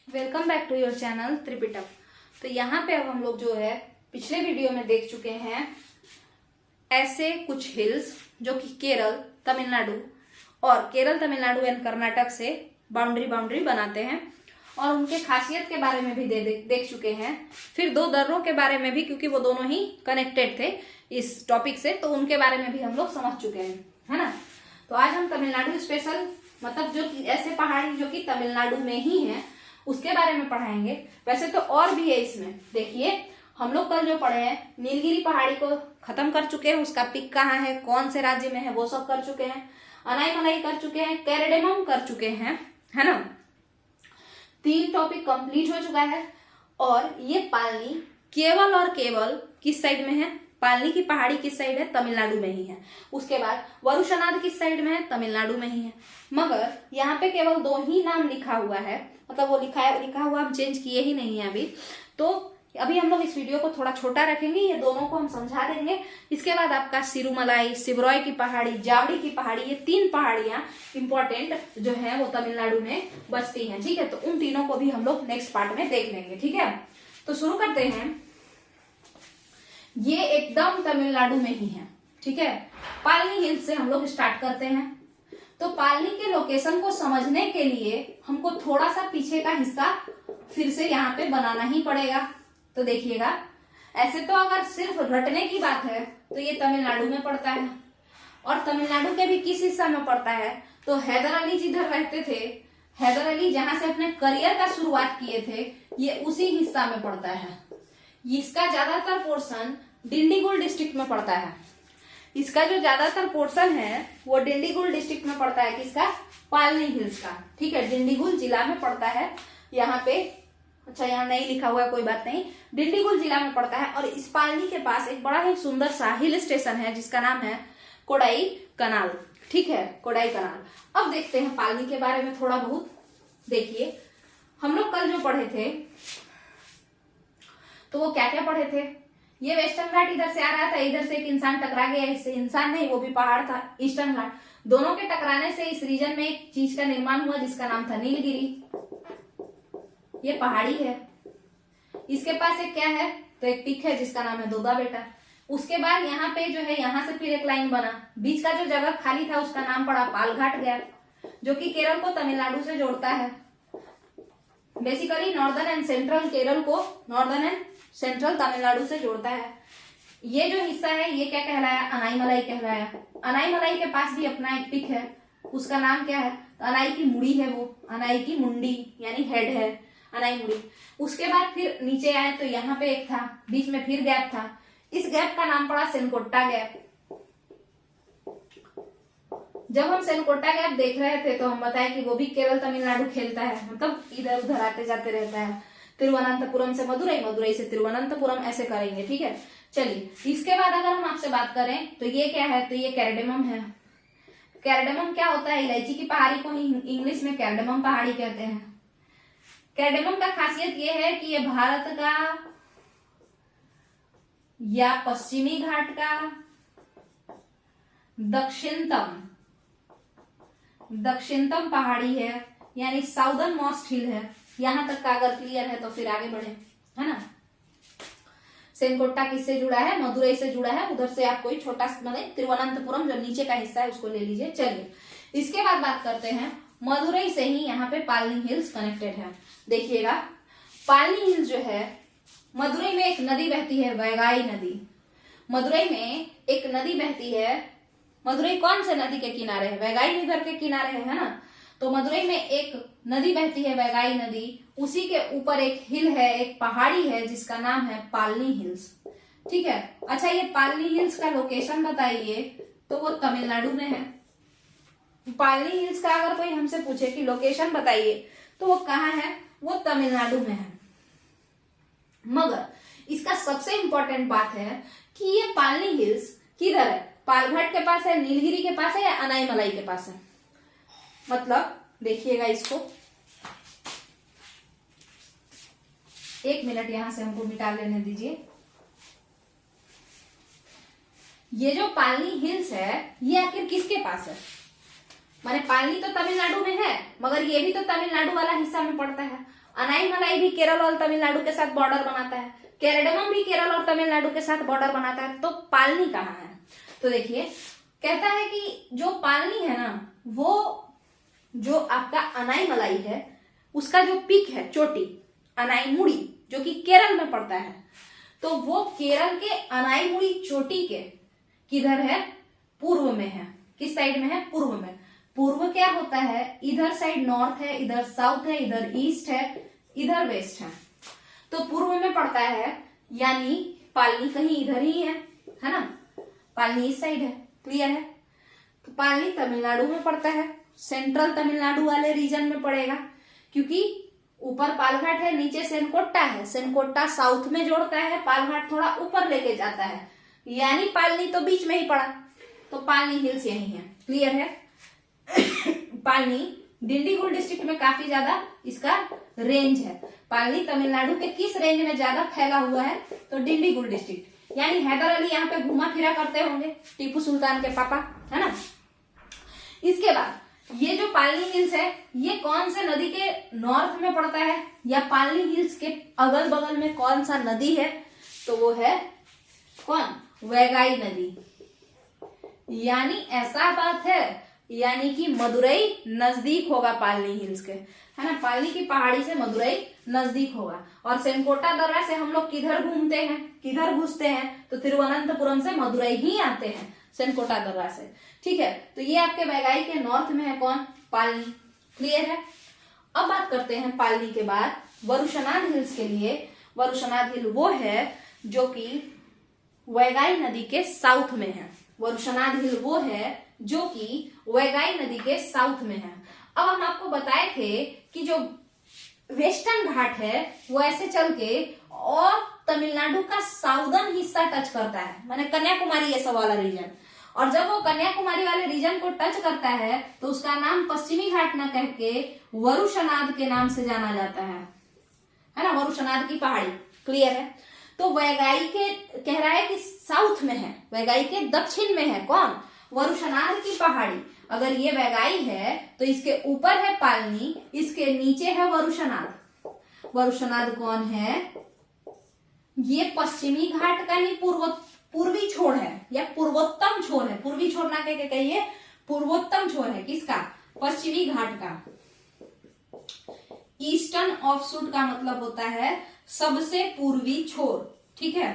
Welcome back to your channel Tripitak. तो यहाँ पे अब हम लोग जो है पिछले वीडियो में देख चुके हैं ऐसे कुछ हिल्स जो कि केरल तमिलनाडु एंड कर्नाटक से बाउंड्री बनाते हैं और उनके खासियत के बारे में भी देख चुके हैं। फिर दो दर्रों के बारे में भी, क्योंकि वो दोनों ही कनेक्टेड थे इस टॉपिक से, तो उनके बारे में भी हम लोग समझ चुके हैं, है ना। तो आज हम तमिलनाडु स्पेशल, मतलब जो ऐसे पहाड़ी जो कि तमिलनाडु में ही है, उसके बारे में पढ़ाएंगे। वैसे तो और भी है इसमें। देखिए, हम लोग कल जो पढ़े हैं नीलगिरी पहाड़ी को खत्म कर चुके हैं, उसका पिक कहाँ है, कौन से राज्य में है, वो सब कर चुके हैं। अनाईमलाई कर चुके हैं, कैरेडेमम कर चुके हैं, है ना। 3 टॉपिक कंप्लीट हो चुका है। और ये पालनी केवल और केवल किस साइड में है? पालनी की पहाड़ी किस साइड है? तमिलनाडु में ही है। उसके बाद वरुशनाद किस साइड में है? तमिलनाडु में ही है। मगर यहाँ पे केवल 2 ही नाम लिखा हुआ है, मतलब वो लिखा हुआ हम चेंज किए ही नहीं है अभी। तो अभी हम लोग इस वीडियो को थोड़ा छोटा रखेंगे, ये दोनों को हम समझा देंगे। इसके बाद आपका सिरुमलाई, सिवरॉय की पहाड़ी, जावड़ी की पहाड़ी, ये 3 पहाड़ियां इंपॉर्टेंट जो है वो तमिलनाडु में बचती हैं, ठीक है। तो उन तीनों को भी हम लोग नेक्स्ट पार्ट में देख लेंगे, ठीक है। तो शुरू करते हैं। ये एकदम तमिलनाडु में ही है, ठीक है। पालनी हिल्स से हम लोग स्टार्ट करते हैं। तो पालनी के लोकेशन को समझने के लिए हमको थोड़ा सा पीछे का हिस्सा फिर से यहाँ पे बनाना ही पड़ेगा। तो देखिएगा, ऐसे तो अगर सिर्फ रटने की बात है तो ये तमिलनाडु में पड़ता है। और तमिलनाडु के भी किस हिस्सा में पड़ता है? तो हैदर अली जिधर रहते थे, हैदर अली जहां से अपने करियर का शुरुआत किए थे, ये उसी हिस्सा में पड़ता है। इसका ज्यादातर पोर्शन डिंडीगुल डिस्ट्रिक्ट में पड़ता है। इसका जो ज्यादातर पोर्शन है वो डिंडीगुल डिस्ट्रिक्ट में पड़ता है। किसका? पालनी हिल्स का, ठीक है। डिंडीगुल जिला में पड़ता है यहाँ पे। अच्छा, यहाँ नहीं लिखा हुआ है, कोई बात नहीं, डिंडीगुल जिला में पड़ता है। और इस पालनी के पास एक बड़ा ही सुंदर सा हिल स्टेशन है जिसका नाम है कोडाई कनाल, ठीक है, कोडाई कनाल। अब देखते हैं पालनी के बारे में थोड़ा बहुत। देखिए, हम लोग कल जो पढ़े थे तो वो क्या क्या पढ़े थे? ये वेस्टर्न घाट इधर से आ रहा था, इधर से एक इंसान टकरा गया, इससे इंसान नहीं, वो भी पहाड़ था, ईस्टर्न घाट। दोनों के टकराने से इस रीजन में एक चीज का निर्माण हुआ जिसका नाम था नीलगिरी। ये पहाड़ी है। इसके पास एक क्या है? तो एक पिक है जिसका नाम है दोदा बेटा। उसके बाद यहाँ पे जो है, यहाँ से फिर एक लाइन बना, बीच का जो जगह खाली था उसका नाम पड़ा पालघाट गैप, जो कि केरल को तमिलनाडु से जोड़ता है। Basically northern and central Kerala को नॉर्दर्न एंड सेंट्रल तमिलनाडु से जोड़ता है। ये जो हिस्सा है ये क्या कहलाया? अनाईमलाई कहलाया। अनाईमलाई के पास भी अपना एक पिक है, उसका नाम क्या है? तो अनाई की मुड़ी है, वो अनाई की मुंडी यानी हेड है, अनाई मुड़ी। उसके बाद फिर नीचे आए तो यहाँ पे एक था, बीच में फिर गैप था, इस गैप का नाम पड़ा सेनकोट्टा गैप। जब हम सेनकोट्टा गैप देख रहे थे तो हम बताए कि वो भी केरल तमिलनाडु खेलता है, मतलब इधर उधर आते जाते रहता है। तिरुवनंतपुरम से मदुरई, मदुरई से तिरुवनंतपुरम, ऐसे करेंगे, ठीक है। चलिए, इसके बाद अगर हम आपसे बात करें तो ये क्या है? तो ये कैरेडेमम है। कैरेडेमम क्या होता है? इलायची की पहाड़ी को ही इंग्लिश में कैरेडेमम पहाड़ी कहते हैं। कैरेडेमम का खासियत ये है कि ये भारत का या पश्चिमी घाट का दक्षिणतम पहाड़ी है, यानी साउदर्न मोस्ट हिल है। यहां तक का अगर क्लियर है तो फिर आगे बढ़े, है ना। सेनकोट्टा किससे जुड़ा है? मदुरई से जुड़ा है। उधर से आप कोई छोटा, मतलब तिरुवनंतपुरम जो नीचे का हिस्सा है उसको ले लीजिए। चलिए, इसके बाद बात करते हैं, मदुरई से ही यहाँ पे पालनी हिल्स कनेक्टेड है। देखिएगा, पालनी हिल्स जो है, मदुरई में एक नदी बहती है, वैगाई नदी। मदुरई में एक नदी बहती है। मदुरई कौन से नदी के किनारे है? वैगाई रिवर के किनारे है ना। तो मदुरई में एक नदी बहती है, वैगाई नदी। उसी के ऊपर एक हिल है, एक पहाड़ी है जिसका नाम है पालनी हिल्स, ठीक है। अच्छा, ये पालनी हिल्स का लोकेशन बताइए, तो वो तमिलनाडु में है। पालनी हिल्स का अगर कोई हमसे पूछे कि लोकेशन बताइए तो वो कहाँ है? वो तमिलनाडु में है। मगर इसका सबसे इंपॉर्टेंट बात है कि ये पालनी हिल्स किधर है? पालघाट के पास है, नीलगिरी के पास है, या अनाईमलाई के पास है? मतलब देखिएगा इसको, एक मिनट यहां से हमको मिटा लेने दीजिए। ये जो पालनी हिल्स है ये आखिर किसके पास है? माने पालनी तो तमिलनाडु में है, मगर ये भी तो तमिलनाडु वाला हिस्सा में पड़ता है। अनाईमलाई भी केरल और तमिलनाडु के साथ बॉर्डर बनाता है, केरडमम भी केरल और तमिलनाडु के साथ बॉर्डर बनाता है। तो पालनी कहाँ है? तो देखिए कहता है कि जो पालनी है ना, वो जो आपका अनाईमलाई है उसका जो पीक है, चोटी अनाईमुड़ी, जो कि केरल में पड़ता है, तो वो केरल के अनाईमुड़ी चोटी के किधर है? पूर्व में है। किस साइड में है? पूर्व में। पूर्व क्या होता है? इधर साइड नॉर्थ है, इधर साउथ है, इधर ईस्ट है, इधर वेस्ट है। तो पूर्व में पड़ता है, यानी पालनी कहीं इधर ही है ना? पालनी इस साइड है। क्लियर है? तो पालनी तमिलनाडु में पड़ता है, सेंट्रल तमिलनाडु वाले रीजन में पड़ेगा, क्योंकि ऊपर पालघाट है, नीचे सेनकोट्टा है। सेनकोट्टा साउथ में जोड़ता है, पालघाट थोड़ा ऊपर लेके जाता है, यानी पालनी तो बीच में ही पड़ा। तो पालनी हिल्स यही है। क्लियर है? पालनी डिंडीगुल डिस्ट्रिक्ट में काफी ज्यादा इसका रेंज है। पालनी तमिलनाडु के किस रेंज में ज्यादा फैला हुआ है? तो डिंडीगुल डिस्ट्रिक्ट, यानी हैदर अली यहाँ पे घुमा फिरा करते होंगे, टीपू सुल्तान के पापा, है ना। इसके बाद ये जो पालनी हिल्स है, ये कौन से नदी के नॉर्थ में पड़ता है, या पालनी हिल्स के अगल बगल में कौन सा नदी है? तो वो है कौन? वैगाई नदी। यानी ऐसा बात है, यानी कि मदुरई नजदीक होगा पालनी हिल्स के, है ना। पालनी की पहाड़ी से मदुरई नजदीक होगा। और सेनकोटा दर्रा से हम लोग किधर घूमते हैं, किधर घुसते हैं? तो तिरुवनंतपुरम से मदुरई ही आते हैं, सेनकोटा दर्रा से। ठीक है, तो ये आपके वैगाई के नॉर्थ में है कौन? पालनी। क्लियर है? अब बात करते हैं पालनी के बाद वरुशनाद हिल्स के लिए। वरुशनाद हिल वो है जो कि वैगाई नदी के साउथ में है। वरुशनाद हिल वो है जो कि वैगाई नदी के साउथ में है। अब हम आपको बताए थे कि जो वेस्टर्न घाट है वो ऐसे चल के और तमिलनाडु का साउदर्न हिस्सा टच करता है, माने कन्याकुमारी ये सब वाला रीजन। और जब वो कन्याकुमारी वाले रीजन को टच करता है तो उसका नाम पश्चिमी घाट न कह के वरुशनाद के नाम से जाना जाता है ना, वरुशनाद की पहाड़ी। क्लियर है? तो वैगाई के कह रहा है कि साउथ में है, वैगाई के दक्षिण में है कौन? वरुशनाद की पहाड़ी। अगर ये वैगाई है तो इसके ऊपर है पालनी, इसके नीचे है वरुशनाद। वरुशनाद कौन है? ये पश्चिमी घाट का ही पूर्वी छोर है, या पूर्वोत्तम छोर है। पूर्वी छोर ना कह के कहिए, पूर्वोत्तम छोर है। किसका? पश्चिमी घाट का। ईस्टर्न ऑफशूट का मतलब होता है सबसे पूर्वी छोर। ठीक है,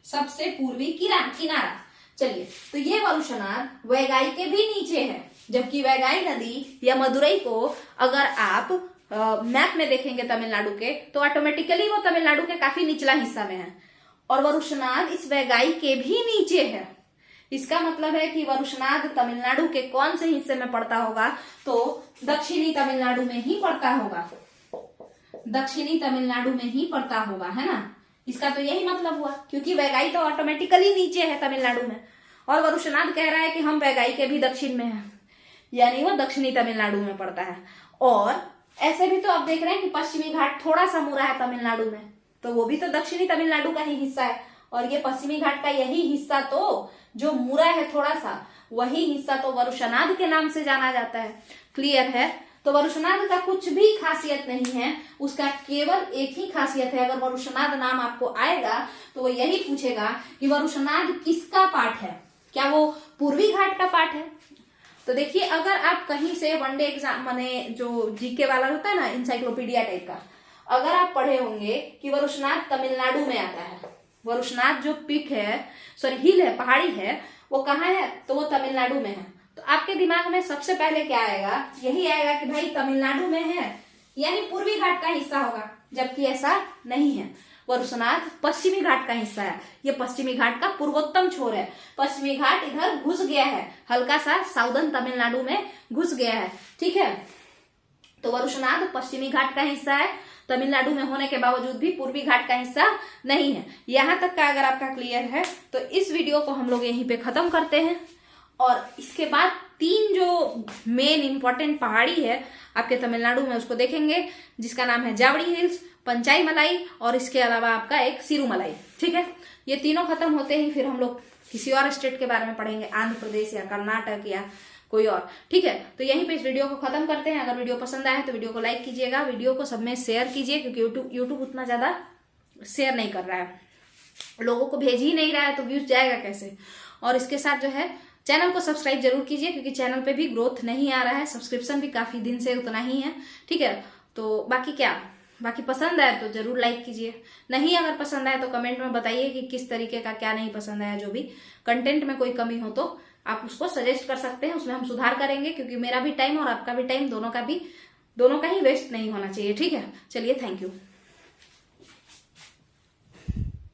सबसे पूर्वी किनारा। चलिए, तो ये वरुशनाद वैगाई के भी नीचे है, जबकि वैगाई नदी या मदुरई को अगर आप मैप में देखेंगे तमिलनाडु के, तो ऑटोमेटिकली वो तमिलनाडु के काफी निचला हिस्सा में है। और वरुशनाद इस वैगाई के भी नीचे है। इसका मतलब है कि वरुशनाद तमिलनाडु के कौन से हिस्से में पड़ता होगा? तो दक्षिणी तमिलनाडु में ही पड़ता होगा, दक्षिणी तमिलनाडु में ही पड़ता होगा, है ना। इसका तो यही मतलब हुआ, क्योंकि वैगाई तो ऑटोमेटिकली नीचे है तमिलनाडु में, और वरुशनाद कह रहा है कि हम वैगाई के भी दक्षिण में हैं, यानी वो दक्षिणी तमिलनाडु में पड़ता है। और ऐसे भी तो आप देख रहे हैं कि पश्चिमी घाट थोड़ा सा मुड़ा है तमिलनाडु में, तो वो भी तो दक्षिणी तमिलनाडु का ही हिस्सा है। और ये पश्चिमी घाट का यही हिस्सा तो जो मुड़ा है थोड़ा सा, वही हिस्सा तो वरुशनाद के नाम से जाना जाता है। क्लियर है? तो वरुशनाद का कुछ भी खासियत नहीं है, उसका केवल एक ही खासियत है। अगर वरुशनाद नाम आपको आएगा तो वो यही पूछेगा कि वरुशनाद किसका पार्ट है, क्या वो पूर्वी घाट का पार्ट है। तो देखिए, अगर आप कहीं से वनडे एग्जाम माने जो जीके वाला होता है ना, इंसाइक्लोपीडिया टाइप का, अगर आप पढ़े होंगे कि वरुशनाद तमिलनाडु में आता है, वरुशनाद जो पीक है, सॉरी हिल है, पहाड़ी है, वो कहाँ है? तो वो तमिलनाडु में है। तो आपके दिमाग में सबसे पहले क्या आएगा? यही आएगा कि भाई तमिलनाडु में है, यानी पूर्वी घाट का हिस्सा होगा, जबकि ऐसा नहीं है। वरुशनाद पश्चिमी घाट का हिस्सा है, ये पश्चिमी घाट का पूर्वोत्तम छोर है। पश्चिमी घाट इधर घुस गया है, हल्का सा साउदर्न तमिलनाडु में घुस गया है। ठीक है, तो वरुशनाद पश्चिमी घाट का हिस्सा है, तमिलनाडु में होने के बावजूद भी पूर्वी घाट का हिस्सा नहीं है। यहां तक का अगर आपका क्लियर है तो इस वीडियो को हम लोग यहीं पे खत्म करते हैं। और इसके बाद 3 जो मेन इंपॉर्टेंट पहाड़ी है आपके तमिलनाडु में, उसको देखेंगे, जिसका नाम है जावड़ी हिल्स, पंचाई मलाई, और इसके अलावा आपका एक सिरुमलाई। ठीक है, ये तीनों खत्म होते ही फिर हम लोग किसी और स्टेट के बारे में पढ़ेंगे, आंध्र प्रदेश या कर्नाटक या कोई और, ठीक है। तो यहीं पे इस वीडियो को खत्म करते हैं। अगर वीडियो पसंद आए तो वीडियो को लाइक कीजिएगा, वीडियो को सब में शेयर कीजिए, क्योंकि यूट्यूब उतना ज्यादा शेयर नहीं कर रहा है, लोगों को भेज ही नहीं रहा है, तो व्यूज जाएगा कैसे। और इसके साथ जो है चैनल को सब्सक्राइब जरूर कीजिए, क्योंकि चैनल पे भी ग्रोथ नहीं आ रहा है, सब्सक्रिप्शन भी काफी दिन से उतना ही है, ठीक है। तो बाकी पसंद आए तो जरूर लाइक कीजिए, नहीं अगर पसंद आए तो कमेंट में बताइए कि किस तरीके का क्या नहीं पसंद आया। जो भी कंटेंट में कोई कमी हो तो आप उसको सजेस्ट कर सकते हैं, उसमें हम सुधार करेंगे, क्योंकि मेरा भी टाइम और आपका भी टाइम दोनों का ही वेस्ट नहीं होना चाहिए, ठीक है। चलिए, थैंक यू।